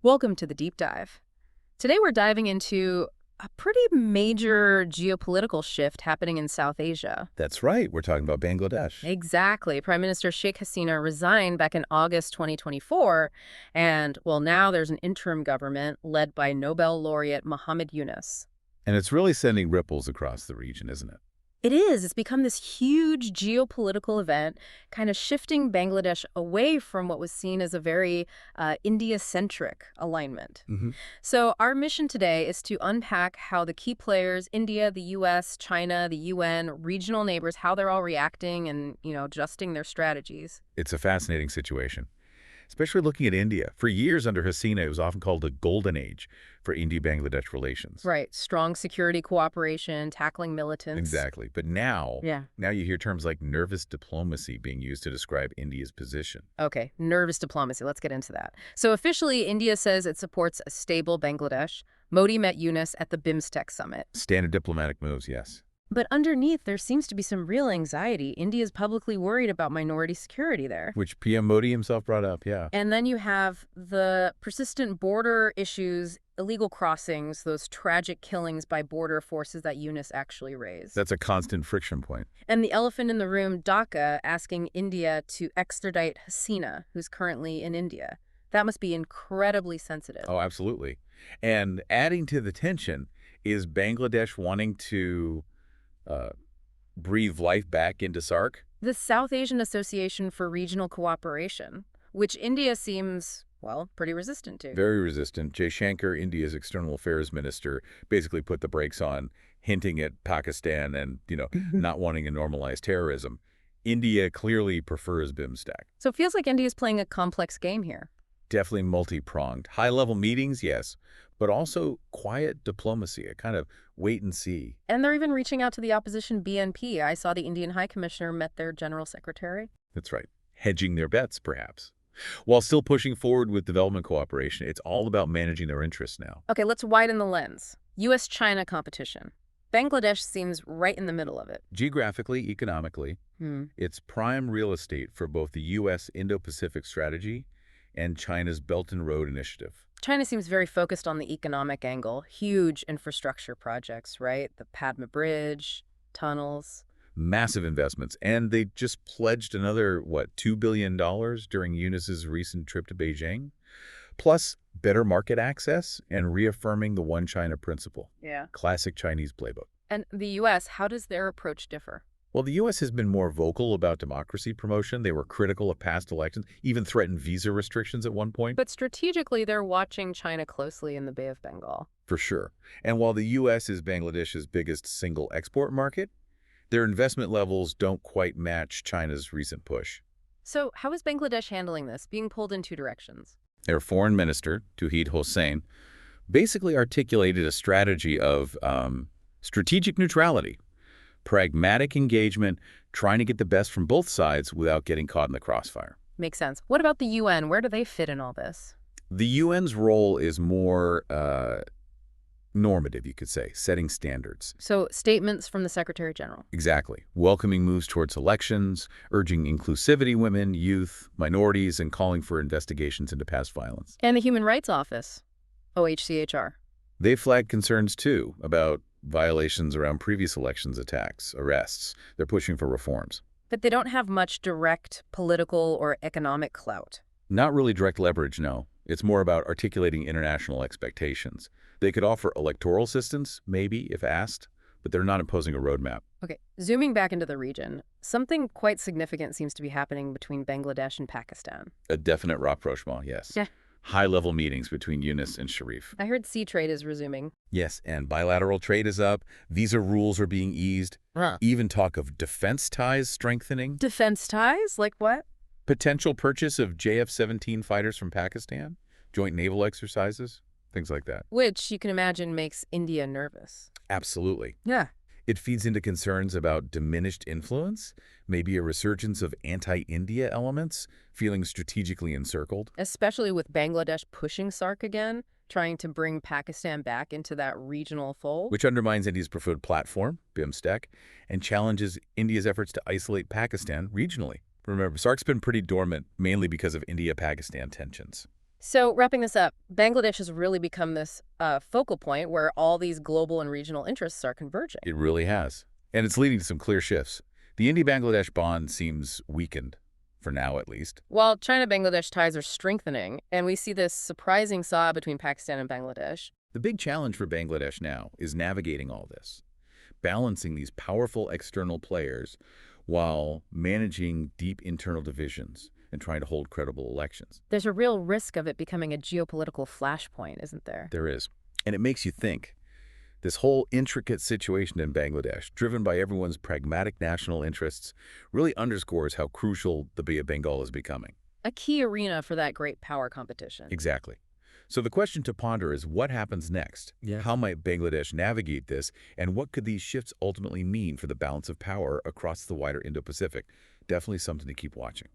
Welcome to the deep dive. Today we're diving into a pretty major geopolitical shift happening in South Asia. That's right. We're talking about Bangladesh. Exactly. Prime Minister Sheikh Hasina resigned back in August 2024, and well, now there's an interim government led by Nobel laureate Muhammad Yunus. And it's really sending ripples across the region, isn't it? It is. It's become this huge geopolitical event, kind of shifting Bangladesh away from what was seen as a very India-centric alignment. Hmm. So our mission today is to unpack how the key players, India, the US, China, the UN, regional neighbors, how they're all reacting and, adjusting their strategies. It's a fascinating situation, especially looking at India. For years under Hasina, it was often called the golden age for India-Bangladesh relations. Right. Strong security cooperation, tackling militants. Exactly. But now, Yeah. now you hear terms like nervous diplomacy being used to describe India's position. Okay. Nervous diplomacy. Let's get into that. So officially, India says it supports a stable Bangladesh. Modi met Yunus at the BIMSTEC summit. Standard diplomatic moves, yes. But underneath, there seems to be some real anxiety. India's publicly worried about minority security there. Which PM Modi himself brought up, yeah. And then you have the persistent border issues, illegal crossings, those tragic killings by border forces that Yunus actually raised. That's a constant friction point. And the elephant in the room, Dhaka, asking India to extradite Hasina, who's currently in India. That must be incredibly sensitive. Oh, absolutely. And adding to the tension is Bangladesh wanting to breathe life back into SARC. The South Asian Association for Regional Cooperation, which India seems, well, pretty resistant to. Very resistant. Jaishankar, India's external affairs minister, basically put the brakes on, hinting at Pakistan and, not wanting to normalize terrorism. India clearly prefers BIMSTEC. So it feels like India's playing a complex game here. Definitely multi-pronged. High-level meetings, yes, but also quiet diplomacy, a kind of wait and see. And they're even reaching out to the opposition BNP. I saw the Indian High Commissioner met their general secretary. That's right. Hedging their bets, perhaps. While still pushing forward with development cooperation, it's all about managing their interests now. Okay, let's widen the lens. U.S.-China competition. Bangladesh seems right in the middle of it. Geographically, economically, it's prime real estate for both the U.S. Indo-Pacific strategy and China's Belt and Road Initiative. China seems very focused on the economic angle. Huge infrastructure projects, right? The Padma Bridge, tunnels. Massive investments. And they just pledged another, $2 billion during Yunus's recent trip to Beijing? Plus, better market access and reaffirming the One China principle. Yeah. Classic Chinese playbook. And the U.S., how does their approach differ? Well, the U.S. has been more vocal about democracy promotion. They were critical of past elections, even threatened visa restrictions at one point. But strategically, they're watching China closely in the Bay of Bengal. For sure. And while the U.S. is Bangladesh's biggest single export market, their investment levels don't quite match China's recent push. So how is Bangladesh handling this, being pulled in two directions? Their foreign minister, Tauhid Hossain, basically articulated a strategy of strategic neutrality, pragmatic engagement, trying to get the best from both sides without getting caught in the crossfire. Makes sense. What about the UN? Where do they fit in all this? The UN's role is more normative, you could say, setting standards. So statements from the Secretary General. Exactly. Welcoming moves towards elections, urging inclusivity, women, youth, minorities, and calling for investigations into past violence. And the Human Rights Office, OHCHR. They flagged concerns, too, about violations around previous elections attacks, arrests. They're pushing for reforms. But they don't have much direct political or economic clout. Not really direct leverage, no. It's more about articulating international expectations. They could offer electoral assistance, maybe, if asked, but they're not imposing a roadmap. Okay, zooming back into the region, something quite significant seems to be happening between Bangladesh and Pakistan. A definite rapprochement, yes. Yeah. High-level meetings between Yunus and Sharif. I heard sea trade is resuming. Yes, and bilateral trade is up. Visa rules are being eased. Even talk of defense ties strengthening. Defense ties? Like what? Potential purchase of JF-17 fighters from Pakistan. Joint naval exercises. Things like that. Which you can imagine makes India nervous. Absolutely. Yeah. It feeds into concerns about diminished influence, maybe a resurgence of anti-India elements, feeling strategically encircled. Especially with Bangladesh pushing SARC again, trying to bring Pakistan back into that regional fold. Which undermines India's preferred platform, BIMSTEC, and challenges India's efforts to isolate Pakistan regionally. Remember, SARC's been pretty dormant, mainly because of India-Pakistan tensions. So, wrapping this up, Bangladesh has really become this focal point where all these global and regional interests are converging. It really has. And it's leading to some clear shifts. The India-Bangladesh bond seems weakened, for now at least. While China Bangladesh ties are strengthening, and we see this surprising saw between Pakistan and Bangladesh. The big challenge for Bangladesh now is navigating all this, balancing these powerful external players while managing deep internal divisions and trying to hold credible elections. There's a real risk of it becoming a geopolitical flashpoint, isn't there? There is. And it makes you think. This whole intricate situation in Bangladesh, driven by everyone's pragmatic national interests, really underscores how crucial the Bay of Bengal is becoming. A key arena for that great power competition. Exactly. So the question to ponder is what happens next? Yeah. How might Bangladesh navigate this, and what could these shifts ultimately mean for the balance of power across the wider Indo-Pacific? Definitely something to keep watching.